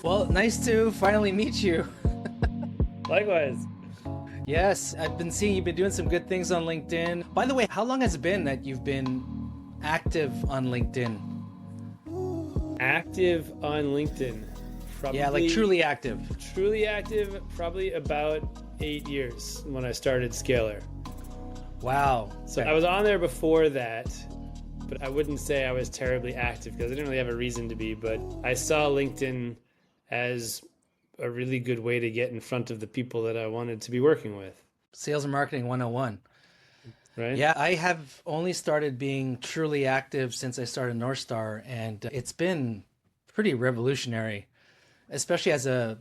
Well, nice to finally meet you. Likewise. Yes, I've been seeing you've been doing some good things on LinkedIn. By the way, how long has it been that you've been active on LinkedIn? Active on LinkedIn. Yeah, like Probably truly active. truly active, probably about 8 years when I started Scalar. Wow. So I Okay. was on there before that, but I wouldn't say I was terribly active because I didn't really have a reason to be. But I saw LinkedIn as a really good way to get in front of the people that I wanted to be working with, Sales and marketing 101. right? Yeah, I have only started being truly active since I started North Star, and it's been pretty revolutionary, especially as a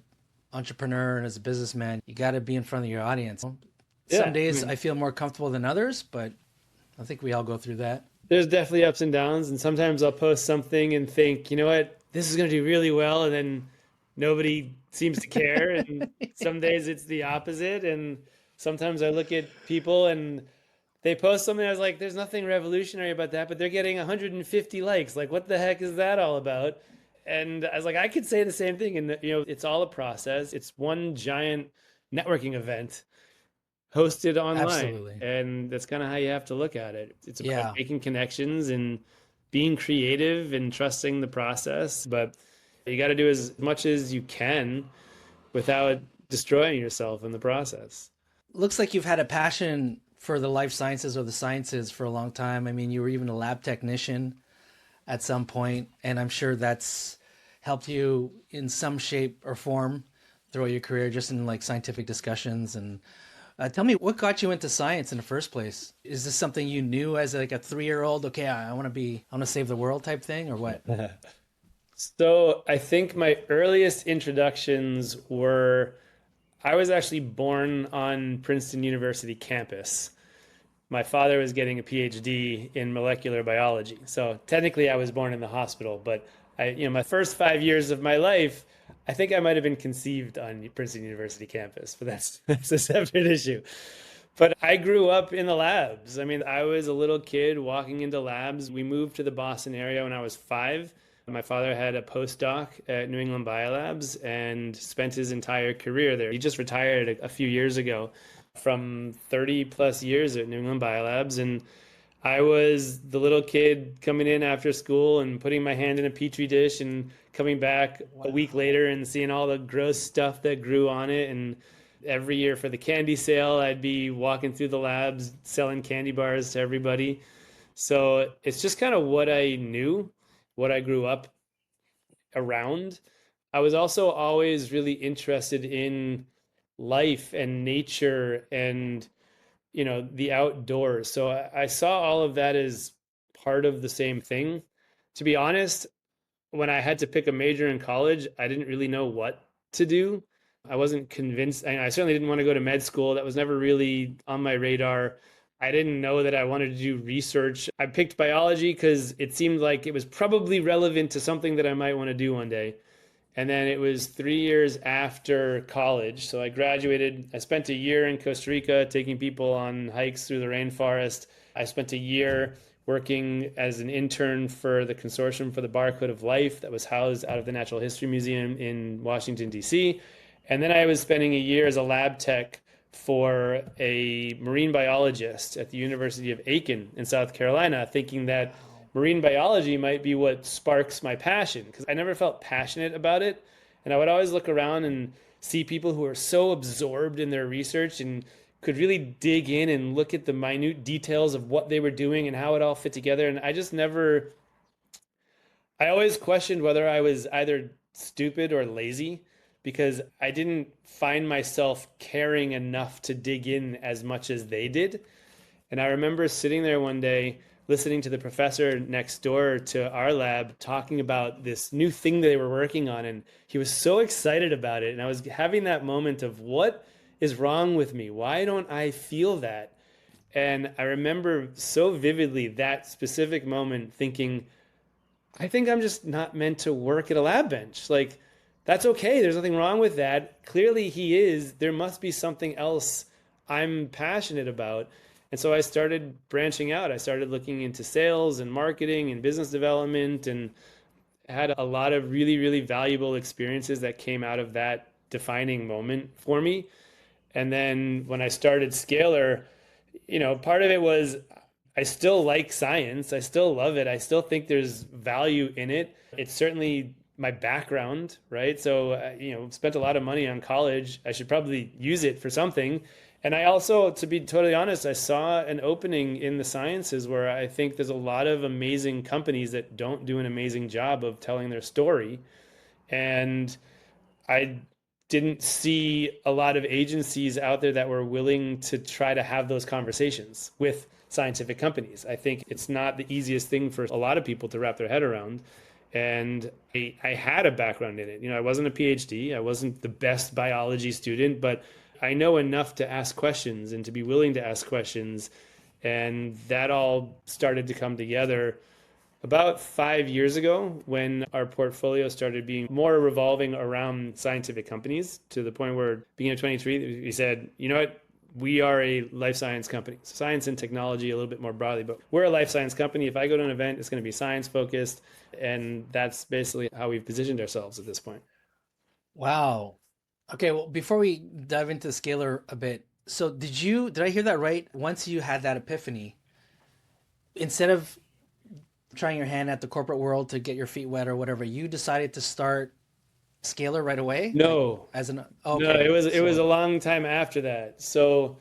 entrepreneur and as a businessman. You got to be in front of your audience. Some Yeah, I days I mean, feel more comfortable than others, but I think we all go through that. there's definitely ups and downs, and sometimes I'll post something and think, you know what, this is going to do really well, and then nobody seems to care. And some days it's the opposite. And sometimes I look at people and they post something, I was like, there's nothing revolutionary about that, but they're getting 150 likes. Like, what the heck is that all about? And I was like, I could say the same thing. And, it's all a process. It's one giant networking event hosted online. Absolutely. And that's kind of how you have to look at it. It's about Yeah. making connections and being creative and trusting the process. But you got to do as much as you can without destroying yourself in the process. Looks like you've had a passion for the life sciences or the sciences for a long time. I mean, you were even a lab technician at some point, and I'm sure that's helped you in some shape or form throughout your career, just in like scientific discussions. And tell me, what got you into science in the first place? Is this something you knew as like a 3 year old? Okay, I want to save the world type thing, or what? So I think my earliest introductions were I was actually born on Princeton University campus. My father was getting a PhD in molecular biology. So technically I was born in the hospital, but my first 5 years of my life, I think I might have been conceived on Princeton University campus, but that's that's a separate issue. But I grew up in the labs. I mean, I was a little kid walking into labs. We moved to the Boston area when I was 5. My father had a postdoc at New England Biolabs and spent his entire career there. He just retired a few years ago from 30 plus years at New England Biolabs. And I was the little kid coming in after school and putting my hand in a petri dish and coming back a week Wow. later and seeing all the gross stuff that grew on it. And every year for the candy sale, I'd be walking through the labs selling candy bars to everybody. So it's just kind of what I knew, what I grew up around. I was also always really interested in life and nature and the outdoors. So I saw all of that as part of the same thing. To be honest, when I had to pick a major in college, I didn't really know what to do. I wasn't convinced. I certainly didn't want to go to med school. That was never really on my radar. I didn't know that I wanted to do research. I picked biology because it seemed like it was probably relevant to something that I might want to do one day. And then it was 3 years after college. So I graduated. I spent a year in Costa Rica taking people on hikes through the rainforest. I spent a year working as an intern for the consortium for the Barcode of Life that was housed out of the Natural History Museum in Washington, D.C. And then I was spending a year as a lab tech for a marine biologist at the University of Aiken in South Carolina, thinking that Wow. marine biology might be what sparks my passion because I never felt passionate about it. And I would always look around and see people who are so absorbed in their research and could really dig in and look at the minute details of what they were doing and how it all fit together. And I just never, I always questioned whether I was either stupid or lazy because I didn't find myself caring enough to dig in as much as they did. And I remember sitting there one day listening to the professor next door to our lab talking about this new thing they were working on. And he was so excited about it. And I was having that moment of what is wrong with me? Why don't I feel that? And I remember so vividly that specific moment thinking, I think I'm just not meant to work at a lab bench. Like, that's okay. There's nothing wrong with that. Clearly, he is. There must be something else I'm passionate about. And so I started branching out. I started looking into sales and marketing and business development. And had a lot of really, really valuable experiences that came out of that defining moment for me. And then when I started Scalar, part of it was I still like science. I still love it. I still think there's value in it. It's certainly my background, right? So, spent a lot of money on college. I should probably use it for something. And I also, to be totally honest, I saw an opening in the sciences where I think there's a lot of amazing companies that don't do an amazing job of telling their story. And I didn't see a lot of agencies out there that were willing to try to have those conversations with scientific companies. I think it's not the easiest thing for a lot of people to wrap their head around. And I had a background in it. I wasn't a PhD. I wasn't the best biology student, but I know enough to ask questions and to be willing to ask questions. And that all started to come together about 5 years ago when our portfolio started being more revolving around scientific companies, to the point where beginning of 23, we said, you know what? We are a life science company. Science and technology a little bit more broadly, but we're a life science company. If I go to an event, it's going to be science focused. And that's basically how we've positioned ourselves at this point. Wow. Okay, well, before we dive into Scalar a bit, so did I hear that right? Once you had that epiphany, instead of trying your hand at the corporate world to get your feet wet or whatever, you decided to start Scalar right away? Like No, as an no, okay. it was So a long time after that. So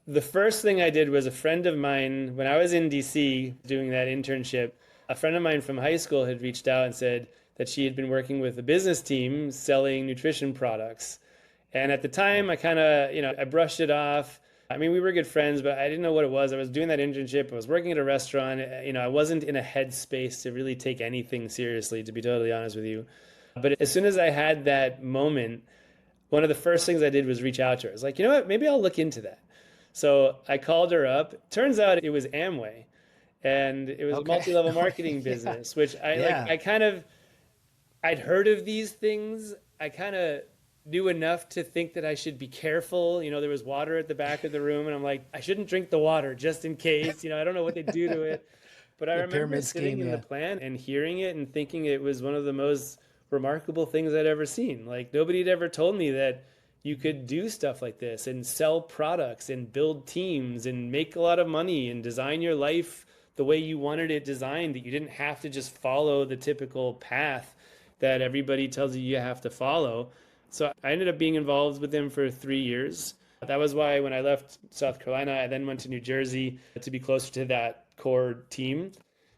the first thing I did was a friend of mine, when I was in DC doing that internship, a friend of mine from high school had reached out and said that she had been working with a business team selling nutrition products. And at the time, I kind of, I brushed it off. I mean, we were good friends, but I didn't know what it was. I was doing that internship. I was working at a restaurant. I wasn't in a headspace to really take anything seriously, to be totally honest with you. But as soon as I had that moment, one of the first things I did was reach out to her. I was like, you know what? Maybe I'll look into that. So I called her up. Turns out it was Amway, and it was a okay. multi-level marketing Yeah. business, which I like. Yeah. I'd heard of these things. I kind of knew enough to think that I should be careful. There was water at the back of the room, and I'm like, I shouldn't drink the water just in case. I don't know what they do to it. But I The remember pyramid sitting scheme, in the yeah. plant and hearing it and thinking it was one of the most remarkable things I'd ever seen. Like, nobody had ever told me that you could do stuff like this and sell products and build teams and make a lot of money and design your life the way you wanted it designed, that you didn't have to just follow the typical path that everybody tells you you have to follow. So I ended up being involved with them for 3 years. That was why when I left South Carolina, I then went to New Jersey to be closer to that core team.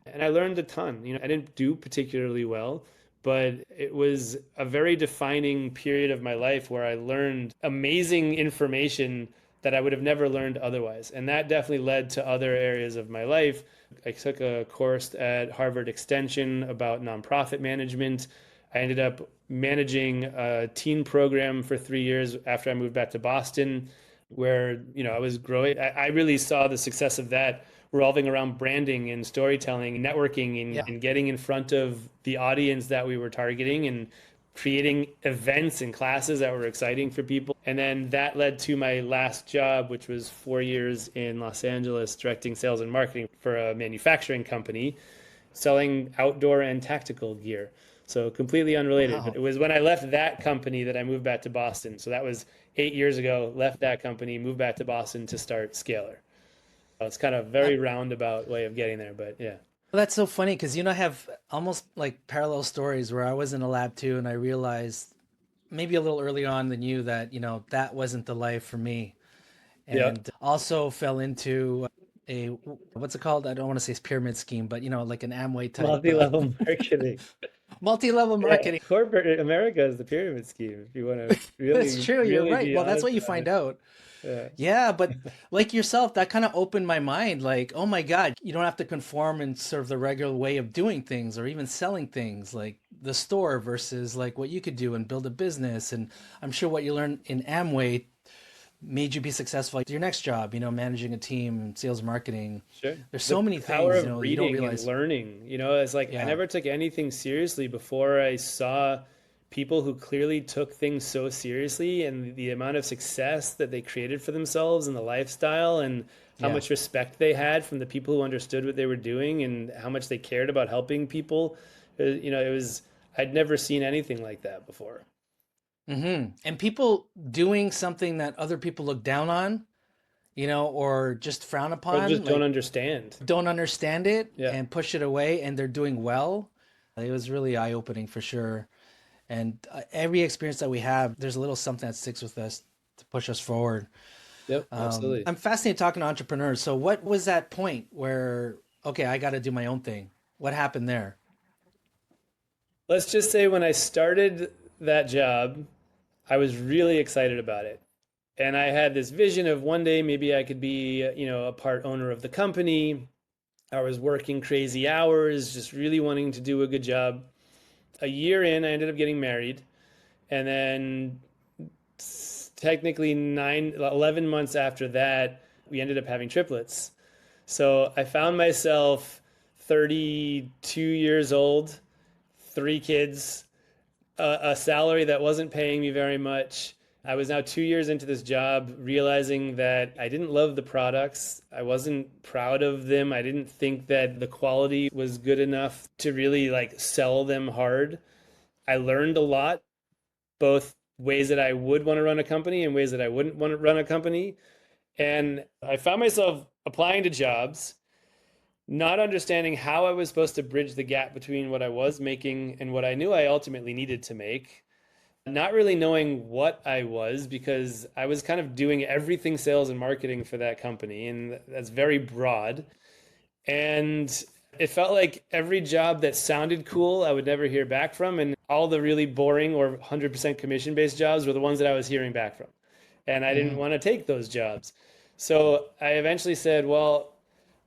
And I learned a ton. I didn't do particularly well, but it was a very defining period of my life where I learned amazing information that I would have never learned otherwise. And that definitely led to other areas of my life. I took a course at Harvard Extension about nonprofit management. I ended up managing a teen program for 3 years after I moved back to Boston, where I was growing. I really saw the success of that revolving around branding and storytelling, networking, Yeah. and getting in front of the audience that we were targeting and creating events and classes that were exciting for people. And then that led to my last job, which was 4 years in Los Angeles, directing sales and marketing for a manufacturing company, selling outdoor and tactical gear. So completely unrelated. But Wow. it was when I left that company that I moved back to Boston. So that was 8 years ago, left that company, moved back to Boston to start Scalar. It's kind of a Uh, very roundabout way of getting there, but yeah. Well, that's so funny because I have almost like parallel stories where I was in a lab too, and I realized maybe a little early on than you that that wasn't the life for me, Yeah. and also fell into a what's it called? I don't want to say it's pyramid scheme, but like an Amway type Multi-level marketing. multi-level Yeah, marketing. corporate America is the pyramid scheme. If you want to That's really, true. You're really right. be Well, that's honest what you about find it. out. Yeah. Yeah, but like yourself, that kind of opened my mind. Like, oh my God, you don't have to conform in sort of the regular way of doing things or even selling things, like the store versus like what you could do and build a business. And I'm sure what you learned in Amway made you be successful at your next job, managing a team, sales, marketing. Sure. There's The so many power things, of you don't reading and realize. learning, it's like I Yeah. never took anything seriously before I saw people who clearly took things so seriously, and the amount of success that they created for themselves and the lifestyle, and how Yeah. much respect they had from the people who understood what they were doing and how much they cared about helping people. It was I'd never seen anything like that before. And people doing something that other people look down on, or just frown Or upon, just don't like understand. don't understand it Yeah. and push it away, and they're doing well. It was really eye-opening for sure. And every experience that we have, there's a little something that sticks with us to push us forward. Yep, absolutely. I'm fascinated talking to entrepreneurs. So what was that point where, okay, I got to do my own thing? What happened there? Let's just say when I started that job, I was really excited about it. And I had this vision of one day maybe I could be, a part owner of the company. I was working crazy hours, just really wanting to do a good job. A year in, I ended up getting married. And then technically 11 months after that, we ended up having triplets. So I found myself 32 years old, 3 kids, a salary that wasn't paying me very much. I was now 2 years into this job, realizing that I didn't love the products. I wasn't proud of them. I didn't think that the quality was good enough to really like sell them hard. I learned a lot, both ways that I would want to run a company and ways that I wouldn't want to run a company. And I found myself applying to jobs, not understanding how I was supposed to bridge the gap between what I was making and what I knew I ultimately needed to make. Not really knowing what I was, because I was kind of doing everything sales and marketing for that company, and that's very broad. And it felt like every job that sounded cool, I would never hear back from. And all the really boring or 100% commission based jobs were the ones that I was hearing back from. And I didn't want to take those jobs. So I eventually said, well,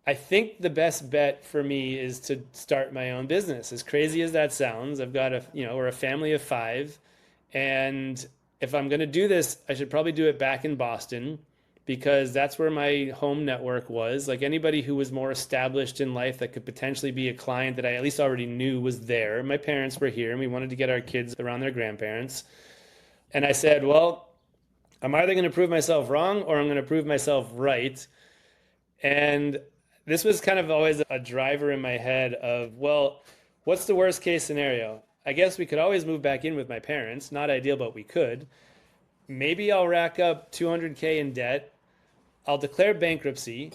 I think the best bet for me is to start my own business. As crazy as that sounds, I've got we're a family of 5. And if I'm going to do this, I should probably do it back in Boston, because that's where my home network was. Like anybody who was more established in life that could potentially be a client that I at least already knew was there. My parents were here and we wanted to get our kids around their grandparents. And I said, well, I'm either going to prove myself wrong or I'm going to prove myself right. And this was kind of always a driver in my head of, well, what's the worst case scenario? I guess we could always move back in with my parents. Not ideal, but we could. Maybe I'll rack up 200K in debt. I'll declare bankruptcy,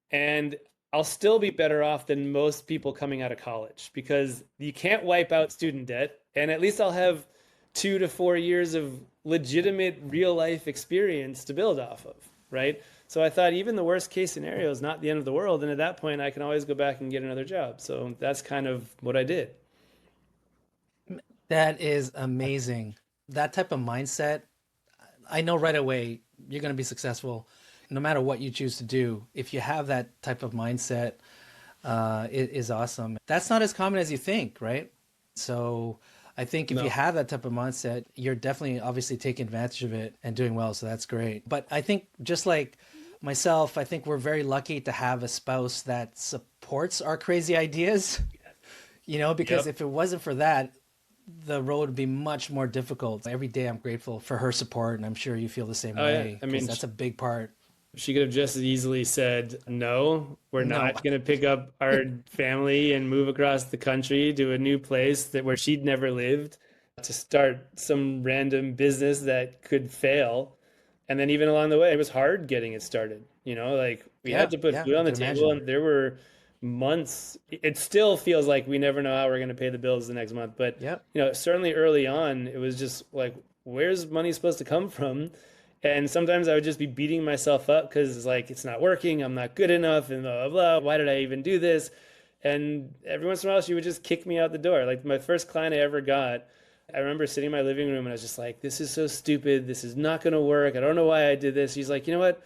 and I'll still be better off than most people coming out of college, because you can't wipe out student debt. And at least I'll have 2 to 4 years of legitimate real life experience to build off of, right? So I thought even the worst case scenario is not the end of the world. And at that point, I can always go back and get another job. So that's kind of what I did. That is amazing. That type of mindset, I know right away you're going to be successful no matter what you choose to do. If you have that type of mindset, it is awesome. That's not as common as you think, right? So I think if you have that type of mindset, you're definitely obviously taking advantage of it and doing well. So that's great. But I think just like myself, I think we're very lucky to have a spouse that supports our crazy ideas, because if it wasn't for that, the road would be much more difficult. Every day I'm grateful for her support, and I'm sure you feel the same way. Yeah. I mean, that's a big part. She could have just as easily said, no, we're not going to pick up our family and move across the country to a new place where she'd never lived to start some random business that could fail. And then even along the way, it was hard getting it started. Like we had to put food on the table, and there were months. It still feels like we never know how we're going to pay the bills the next month. But, certainly early on, it was just like, where's money supposed to come from? And sometimes I would just be beating myself up because it's like, it's not working. I'm not good enough. And blah, blah, blah. Why did I even do this? And every once in a while, she would just kick me out the door. Like my first client I ever got, I remember sitting in my living room and I was just like, this is so stupid. This is not going to work. I don't know why I did this. She's like, you know what?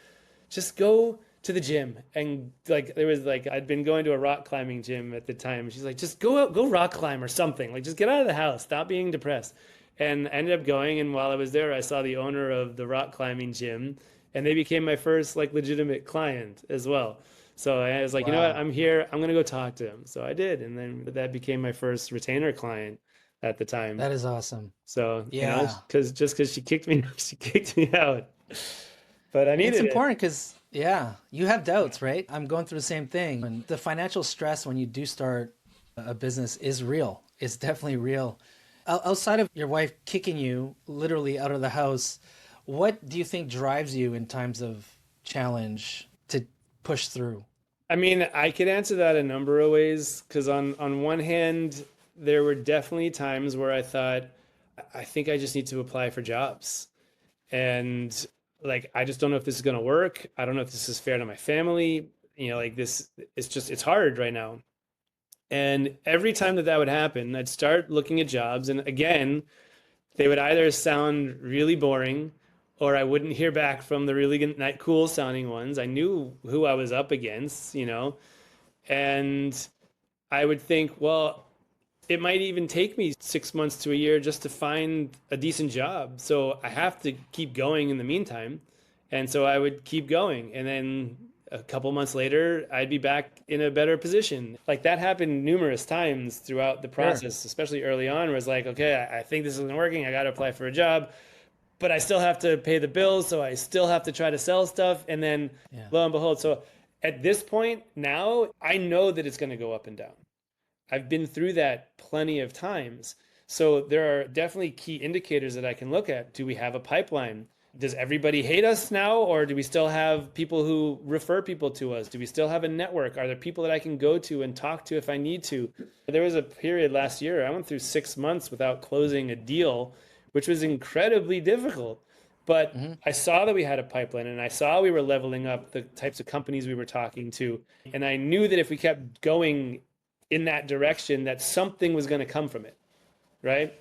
Just go to the gym. And like, there was like, I'd been going to a rock climbing gym at the time. She's like, just go out, go rock climb or something. Like, just get out of the house. Stop being depressed. And I ended up going. And while I was there, I saw the owner of the rock climbing gym, and they became my first like legitimate client as well. So I was like, you know what? I'm here. I'm going to go talk to him. So I did. And then that became my first retainer client at the time. That is awesome. So, because she kicked me out. But I needed it. It's important because, you have doubts, right? I'm going through the same thing. And the financial stress when you do start a business is real. It's definitely real. Outside of your wife kicking you literally out of the house, what do you think drives you in times of challenge to push through? I mean, I could answer that a number of ways because on one hand, there were definitely times where I thought, I think I just need to apply for jobs. And like, I just don't know if this is going to work. I don't know if this is fair to my family. You know, like this, it's hard right now. And every time that would happen, I'd start looking at jobs. And again, they would either sound really boring or I wouldn't hear back from the really cool sounding ones. I knew who I was up against, you know, and I would think, well, it might even take me 6 months to a year just to find a decent job. So I have to keep going in the meantime. And so I would keep going. And then a couple months later, I'd be back in a better position. Like that happened numerous times throughout the process, especially early on, where it's like, okay, I think this isn't working. I got to apply for a job, but I still have to pay the bills. So I still have to try to sell stuff. And then lo and behold, so at this point now, I know that it's going to go up and down. I've been through that plenty of times. So there are definitely key indicators that I can look at. Do we have a pipeline? Does everybody hate us now? Or do we still have people who refer people to us? Do we still have a network? Are there people that I can go to and talk to if I need to? There was a period last year, I went through 6 months without closing a deal, which was incredibly difficult. But I saw that we had a pipeline and I saw we were leveling up the types of companies we were talking to. And I knew that if we kept going in that direction, that something was going to come from it, right?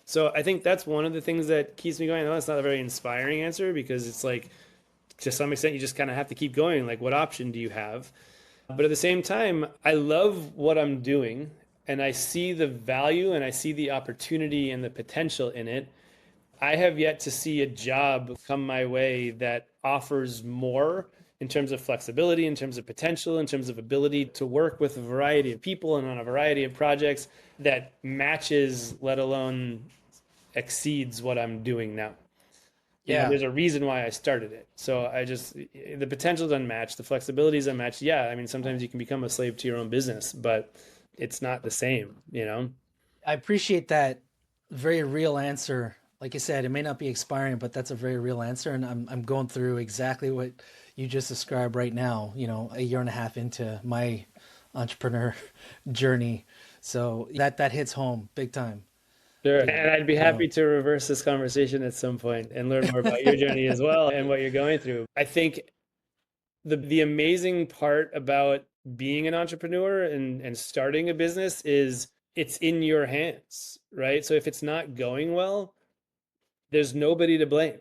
So I think that's one of the things that keeps me going. I know it's not a very inspiring answer because it's like, to some extent, you just kind of have to keep going. Like, what option do you have? But at the same time, I love what I'm doing and I see the value and I see the opportunity and the potential in it. I have yet to see a job come my way that offers more in terms of flexibility, in terms of potential, in terms of ability to work with a variety of people and on a variety of projects that matches, let alone exceeds what I'm doing now. You know, there's a reason why I started it. So the potential's unmatched, the flexibility is unmatched. Yeah, I mean, sometimes you can become a slave to your own business, but it's not the same, you know? I appreciate that very real answer. Like I said, it may not be expiring, but that's a very real answer. And I'm going through exactly what you just described right now, you know, a year and a half into my entrepreneur journey. So that hits home big time. Sure. And I'd be happy to reverse this conversation at some point and learn more about your journey as well and what you're going through. I think the amazing part about being an entrepreneur and starting a business is it's in your hands, right? So if it's not going well, there's nobody to blame.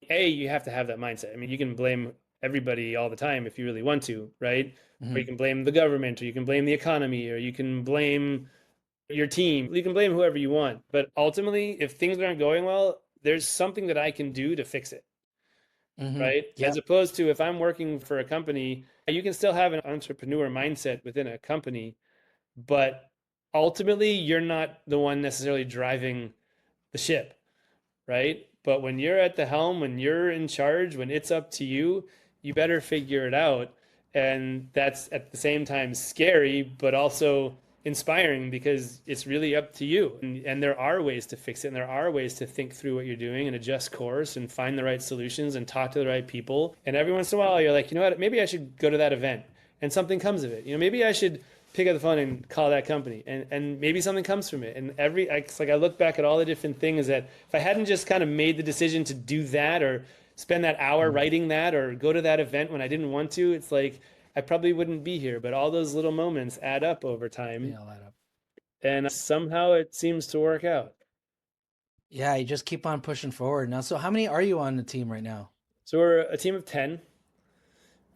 You have to have that mindset. I mean, you can blame everybody all the time if you really want to, right? Or you can blame the government, or you can blame the economy, or you can blame your team. You can blame whoever you want. But ultimately, if things aren't going well, there's something that I can do to fix it, right? As opposed to if I'm working for a company, you can still have an entrepreneur mindset within a company, but ultimately, you're not the one necessarily driving the ship, right? But when you're at the helm, when you're in charge, when it's up to you, you better figure it out. And that's at the same time scary, but also inspiring because it's really up to you. And there are ways to fix it. And there are ways to think through what you're doing and adjust course and find the right solutions and talk to the right people. And every once in a while, you're like, you know what, maybe I should go to that event and something comes of it. You know, maybe I should pick up the phone and call that company and maybe something comes from it. And it's like I look back at all the different things that if I hadn't just kind of made the decision to do that or spend that hour writing that or go to that event when I didn't want to, it's like I probably wouldn't be here. But all those little moments add up over time. And somehow it seems to work out. Yeah, you just keep on pushing forward. Now, so how many are you on the team right now? So we're a team of 10.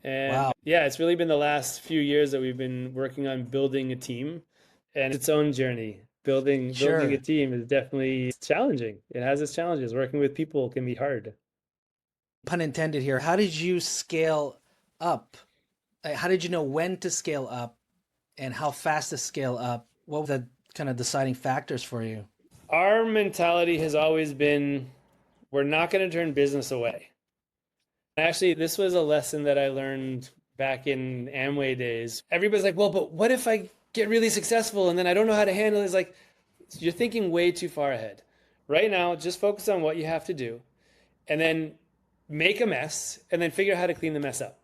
And Wow. yeah, it's really been the last few years that we've been working on building a team and its own journey. Building a team is definitely challenging. It has its challenges. Working with people can be hard. Pun intended here. How did you scale up? How did you know when to scale up and how fast to scale up? What were the kind of deciding factors for you? Our mentality has always been we're not going to turn business away. Actually, this was a lesson that I learned back in Amway days. Everybody's like, well, but what if I get really successful and then I don't know how to handle it? It's like, you're thinking way too far ahead. Right now, just focus on what you have to do and then make a mess and then figure out how to clean the mess up.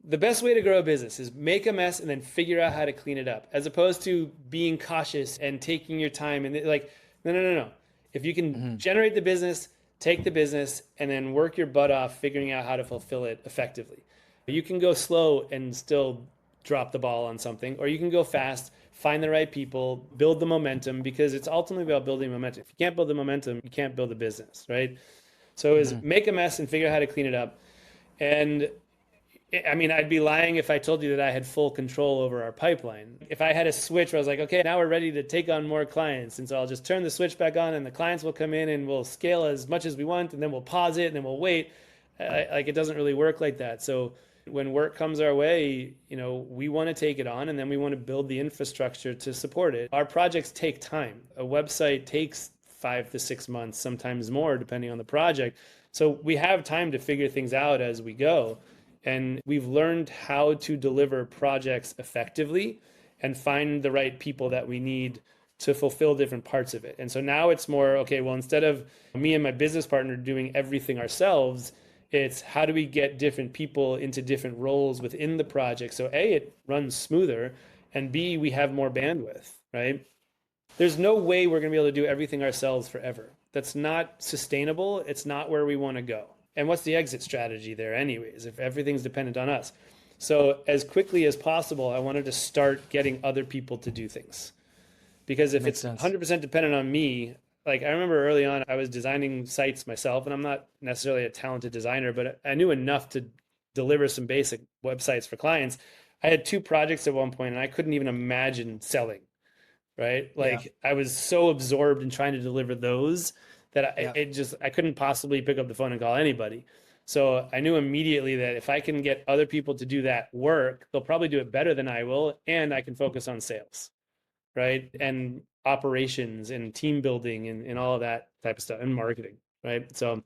The best way to grow a business is make a mess and then figure out how to clean it up, as opposed to being cautious and taking your time. And like, no. If you can generate the business, take the business, and then work your butt off figuring out how to fulfill it effectively. You can go slow and still drop the ball on something, or you can go fast, find the right people, build the momentum, because it's ultimately about building momentum. If you can't build the momentum, you can't build a business, right? So is make a mess and figure out how to clean it up. And I mean, I'd be lying if I told you that I had full control over our pipeline. If I had a switch where I was like, okay, now we're ready to take on more clients. And so I'll just turn the switch back on and the clients will come in and we'll scale as much as we want. And then we'll pause it and then we'll wait. Like, it doesn't really work like that. So when work comes our way, we want to take it on and then we want to build the infrastructure to support it. Our projects take time. A website takes 5 to 6 months, sometimes more, depending on the project. So we have time to figure things out as we go. And we've learned how to deliver projects effectively and find the right people that we need to fulfill different parts of it. And so now it's more, okay, well, instead of me and my business partner doing everything ourselves, it's how do we get different people into different roles within the project? So A, it runs smoother, and B, we have more bandwidth, right? There's no way we're going to be able to do everything ourselves forever. That's not sustainable. It's not where we want to go. And what's the exit strategy there anyways, if everything's dependent on us? So as quickly as possible, I wanted to start getting other people to do things. Because if it's 100% dependent on me, like I remember early on, I was designing sites myself, and I'm not necessarily a talented designer, but I knew enough to deliver some basic websites for clients. I had 2 projects at one point, and I couldn't even imagine selling, right? Like I was so absorbed in trying to deliver those that I couldn't possibly pick up the phone and call anybody. So I knew immediately that if I can get other people to do that work, they'll probably do it better than I will, and I can focus on sales, right? And operations and team building and all of that type of stuff, and marketing, right? So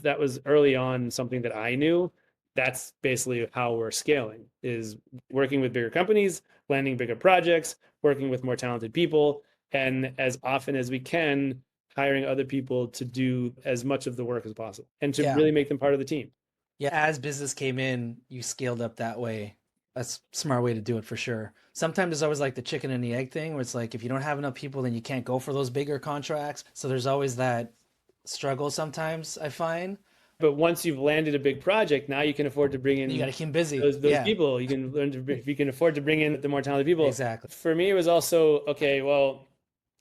that was early on something that I knew. That's basically how we're scaling, is working with bigger companies, landing bigger projects, working with more talented people, and as often as we can, hiring other people to do as much of the work as possible and to really make them part of the team. Yeah, as business came in, you scaled up that way. That's a smart way to do it for sure. Sometimes it's always like the chicken and the egg thing, where it's like if you don't have enough people, then you can't go for those bigger contracts. So there's always that struggle sometimes, I find. But once you've landed a big project, now you can afford to bring in, you got to keep busy. Those people. You can learn to, if you can afford to bring in the more talented people. Exactly. For me, it was also, okay, well,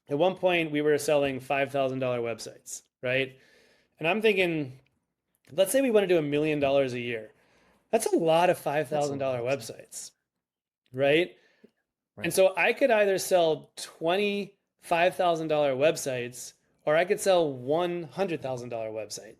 at one point we were selling $5,000 websites, right? And I'm thinking, let's say we want to do $1 million a year. That's a lot of $5,000 websites, right? And so I could either sell 20 $5,000 websites, or I could sell $100,000 website.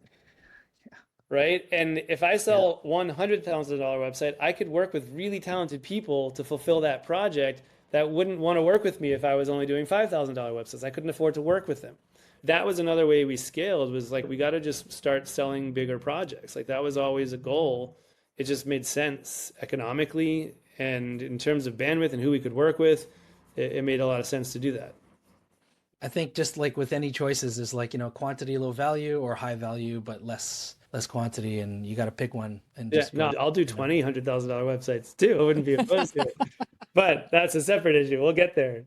Right. And if I sell $100,000 website, I could work with really talented people to fulfill that project that wouldn't want to work with me if I was only doing $5,000 websites. I couldn't afford to work with them. That was another way we scaled, was like, we got to just start selling bigger projects. Like that was always a goal. It just made sense economically, and in terms of bandwidth and who we could work with, it made a lot of sense to do that. I think just like with any choices, is like, quantity, low value, or high value, but less quantity, and you got to pick one. And just I'll do $100,000 websites too. I wouldn't be opposed to it. But that's a separate issue. We'll get there,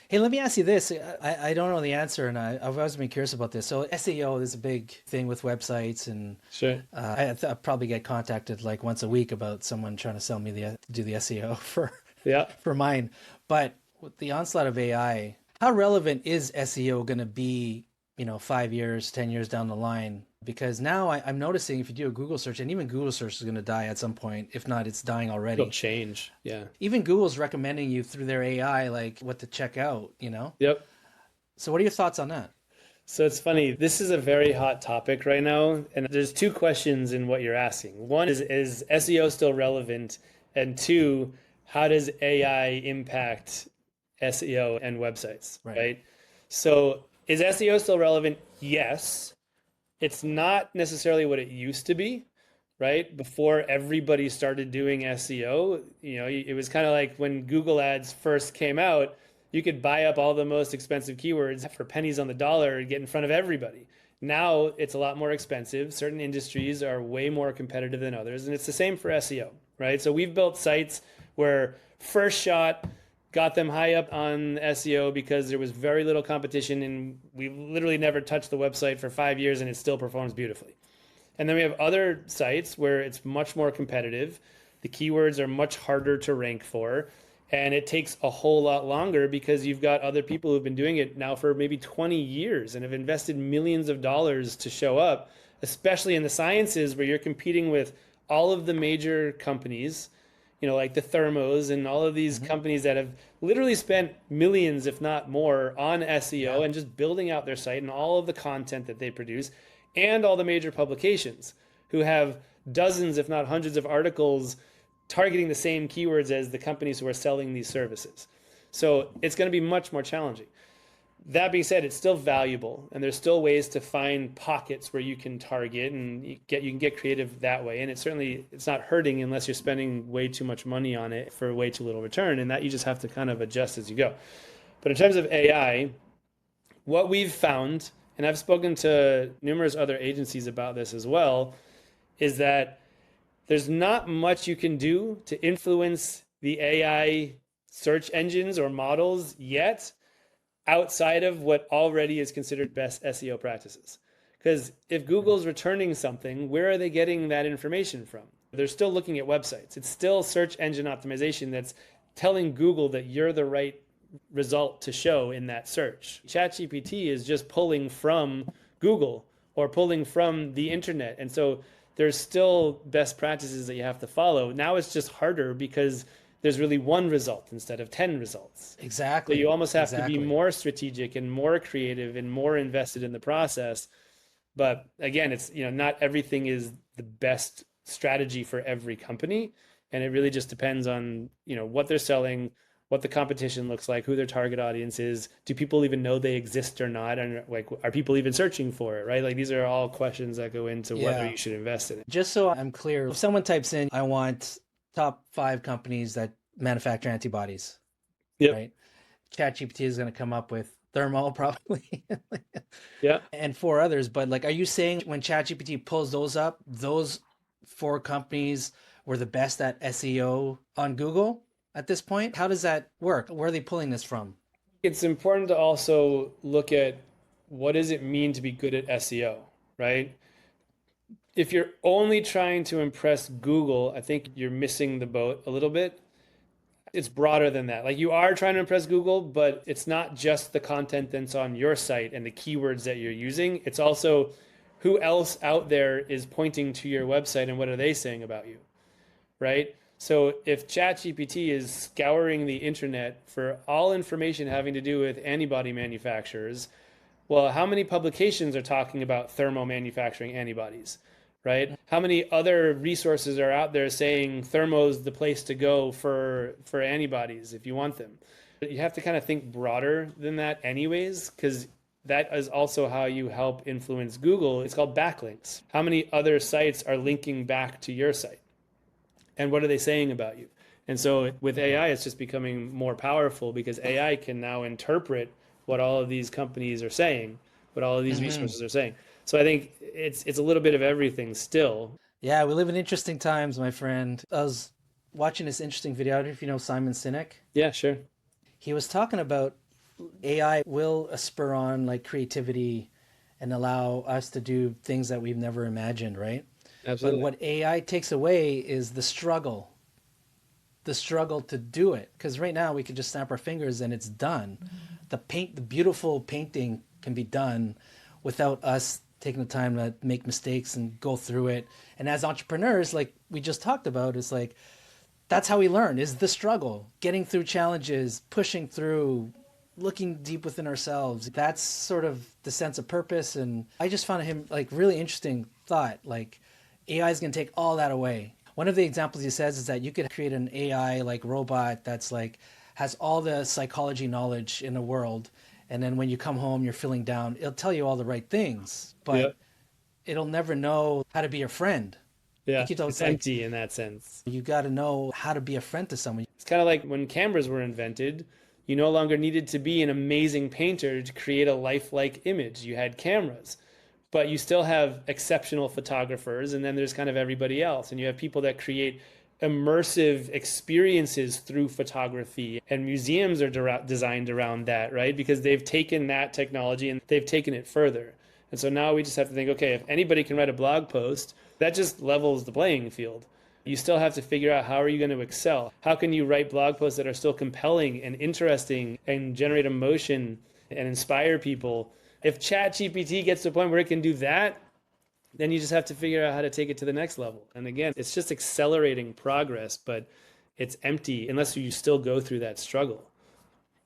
Hey, let me ask you this. I don't know the answer, and I've always been curious about this. So SEO is a big thing with websites, and sure. I probably get contacted like once a week about someone trying to sell me to do the SEO for mine. But with the onslaught of AI, how relevant is SEO going to be, 5 years, 10 years down the line? Because now I'm noticing if you do a Google search, and even Google search is going to die at some point. If not, it's dying already. It'll change. Yeah. Even Google's recommending you through their AI, like what to check out, Yep. So what are your thoughts on that? So it's funny. This is a very hot topic right now. And there's 2 questions in what you're asking. One is SEO still relevant? And 2, how does AI impact SEO and websites, right? So is SEO still relevant? Yes. It's not necessarily what it used to be, right? Before everybody started doing SEO, it was kind of like when Google ads first came out, you could buy up all the most expensive keywords for pennies on the dollar and get in front of everybody. Now it's a lot more expensive. Certain industries are way more competitive than others. And it's the same for SEO, right? So we've built sites where first shot got them high up on SEO because there was very little competition, and we literally never touched the website for 5 years and it still performs beautifully. And then we have other sites where it's much more competitive. The keywords are much harder to rank for, and it takes a whole lot longer because you've got other people who've been doing it now for maybe 20 years and have invested millions of dollars to show up, especially in the sciences where you're competing with all of the major companies, like the Thermos and all of these companies that have literally spent millions, if not more, on SEO and just building out their site and all of the content that they produce, and all the major publications who have dozens, if not hundreds of articles targeting the same keywords as the companies who are selling these services. So it's going to be much more challenging. That being said, it's still valuable, and there's still ways to find pockets where you can target, and you can get creative that way. And it's not hurting unless you're spending way too much money on it for way too little return, and that you just have to kind of adjust as you go. But in terms of AI, what we've found, and I've spoken to numerous other agencies about this as well, is that there's not much you can do to influence the AI search engines or models yet, outside of what already is considered best SEO practices. Because if Google's returning something, where are they getting that information from? They're still looking at websites. It's still search engine optimization that's telling Google that you're the right result to show in that search. ChatGPT is just pulling from Google or pulling from the internet. And so there's still best practices that you have to follow. Now it's just harder because there's really one result instead of 10 results. Exactly. So you almost have to be more strategic and more creative and more invested in the process. But again, it's, not everything is the best strategy for every company. And it really just depends on, what they're selling, what the competition looks like, who their target audience is. Do people even know they exist or not? And are people even searching for it, right? Like these are all questions that go into whether you should invest in it. Just so I'm clear, if someone types in, I want top 5 companies that manufacture antibodies, right? ChatGPT is going to come up with Thermo probably. And 4 others. But are you saying when ChatGPT pulls those up, those 4 companies were the best at SEO on Google at this point? How does that work? Where are they pulling this from? It's important to also look at what does it mean to be good at SEO, right? If you're only trying to impress Google, I think you're missing the boat a little bit. It's broader than that. You are trying to impress Google, but it's not just the content that's on your site and the keywords that you're using. It's also who else out there is pointing to your website and what are they saying about you, right? So if ChatGPT is scouring the internet for all information having to do with antibody manufacturers, well, how many publications are talking about Thermo manufacturing antibodies? Right? How many other resources are out there saying Thermo's the place to go for antibodies if you want them? But you have to kind of think broader than that anyways, because that is also how you help influence Google. It's called backlinks. How many other sites are linking back to your site? And what are they saying about you? And so with AI, it's just becoming more powerful because AI can now interpret what all of these companies are saying, what all of these resources are saying. So I think it's a little bit of everything still. Yeah, we live in interesting times, my friend. I was watching this interesting video. I don't know if you know Simon Sinek. Yeah, sure. He was talking about AI will spur on creativity and allow us to do things that we've never imagined, right? Absolutely. But what AI takes away is the struggle to do it. Because right now we can just snap our fingers and it's done. The beautiful painting can be done without us taking the time to make mistakes and go through it. And as entrepreneurs, like we just talked about, it's that's how we learn, is the struggle, getting through challenges, pushing through, looking deep within ourselves. That's sort of the sense of purpose. And I just found him really interesting thought, AI is going to take all that away. One of the examples he says is that you could create an AI robot that's has all the psychology knowledge in the world. And then when you come home, you're feeling down, it'll tell you all the right things, but it'll never know how to be your friend. Yeah, it's empty in that sense. You got to know how to be a friend to someone. It's kind of like when cameras were invented, You no longer needed to be an amazing painter to create a lifelike image. You had cameras, but you still have exceptional photographers, and then there's kind of everybody else. And you have people that create immersive experiences through photography, and museums are designed around that, right? Because they've taken that technology and they've taken it further. And so now we just have to think, okay, if anybody can write a blog post, that just levels the playing field. You still have to figure out, how are you going to excel? How can you write blog posts that are still compelling and interesting and generate emotion and inspire people? If ChatGPT gets to a point where it can do that, then you just have to figure out how to take it to the next level. And again, it's just accelerating progress, but it's empty unless you still go through that struggle.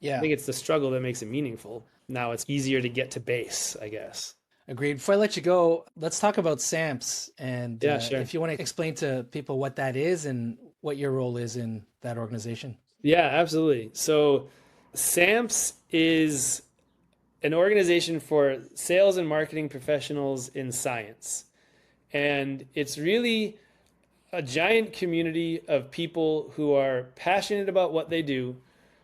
Yeah. I think it's the struggle that makes it meaningful. Now it's easier to get to base, I guess. Agreed. Before I let you go, let's talk about SAMPS. And Sure. if you want to explain to people what that is and what your role is in that organization. Yeah, absolutely. So SAMPS is an organization for sales and marketing professionals in science. And it's really a giant community of people who are passionate about what they do,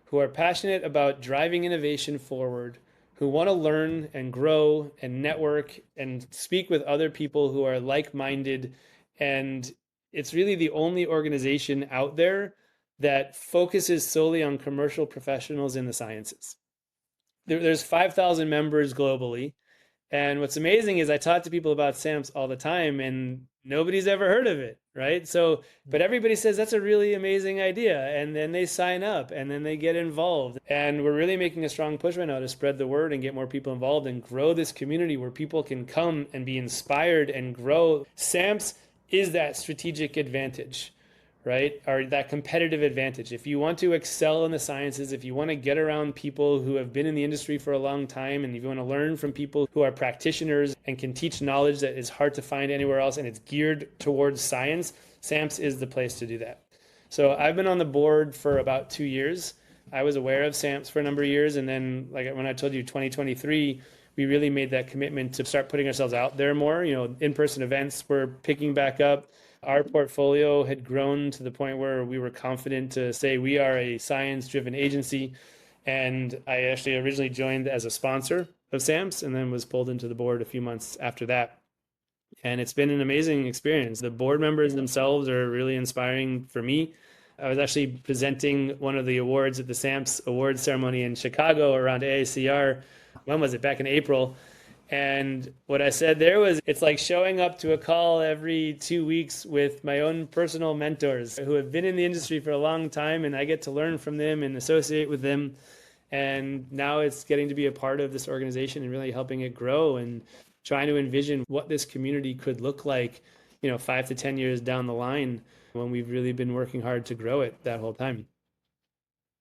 who are passionate about driving innovation forward, who want to learn and grow and network and speak with other people who are like-minded. And it's really the only organization out there that focuses solely on commercial professionals in the sciences. There's 5,000 members globally. And what's amazing is I talk to people about SAMPS all the time and nobody's ever heard of it, right? So, but everybody says that's a really amazing idea. And then they sign up and then they get involved. And we're really making a strong push right now to spread the word and get more people involved and grow this community where people can come and be inspired and grow. SAMPS is that strategic advantage, right? Or that competitive advantage. If you want to excel in the sciences, if you want to get around people who have been in the industry for a long time, and if you want to learn from people who are practitioners and can teach knowledge that is hard to find anywhere else and it's geared towards science, SAMPS is the place to do that. So I've been on the board for about 2 years. I was aware of SAMPS for a number of years. And then, like when I told you 2023, we really made that commitment to start putting ourselves out there more. In-person events were picking back up. Our portfolio had grown to the point where we were confident to say we are a science-driven agency. And I actually originally joined as a sponsor of SAMPS and then was pulled into the board a few months after that. And it's been an amazing experience. The board members themselves are really inspiring for me. I was actually presenting one of the awards at the SAMPS awards ceremony in Chicago around AACR. When was it? Back in April. And what I said there was, it's like showing up to a call every 2 weeks with my own personal mentors who have been in the industry for a long time, and I get to learn from them and associate with them. And now it's getting to be a part of this organization and really helping it grow and trying to envision what this community could look like, 5 to 10 years down the line, when we've really been working hard to grow it that whole time.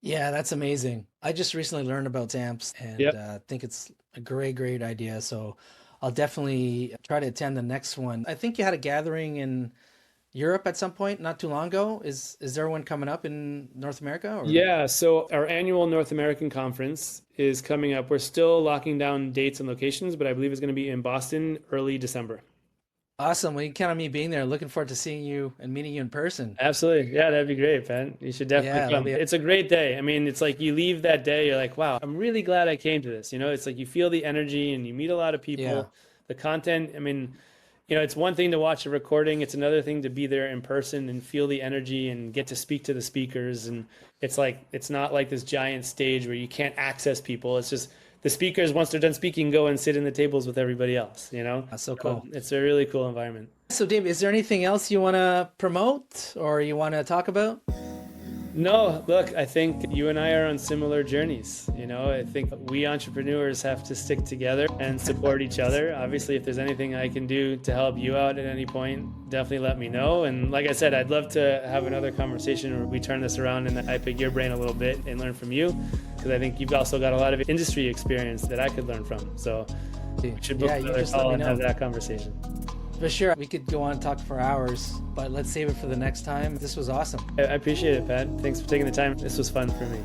Yeah, that's amazing. I just recently learned about SAMPS and think it's a great idea. So I'll definitely try to attend the next one. I think you had a gathering in Europe at some point not too long ago. Is there one coming up in North America? Or? Yeah, so our annual North American conference is coming up. We're still locking down dates and locations, but I believe it's going to be in Boston early December. Awesome. Well, you can count on me being there. Looking forward to seeing you and meeting you in person. Absolutely. Yeah, that'd be great, man. You should definitely come. It's a great day. I mean, it's like you leave that day, you're like, wow, I'm really glad I came to this. It's like you feel the energy and you meet a lot of people. Yeah. The content, I mean, it's one thing to watch a recording. It's another thing to be there in person and feel the energy and get to speak to the speakers. And it's not like this giant stage where you can't access people. It's just the speakers, once they're done speaking, go and sit in the tables with everybody else, That's so cool. It's a really cool environment. So Dave, is there anything else you want to promote or you want to talk about? No, look, I think you and I are on similar journeys. I think we entrepreneurs have to stick together and support each other. Obviously, if there's anything I can do to help you out at any point, definitely let me know. And like I said, I'd love to have another conversation where we turn this around and I pick your brain a little bit and learn from you, because I think you've also got a lot of industry experience that I could learn from. So we should book another call and have that conversation. For sure. We could go on and talk for hours, but let's save it for the next time. This was awesome. I appreciate it, Pat. Thanks for taking the time. This was fun for me.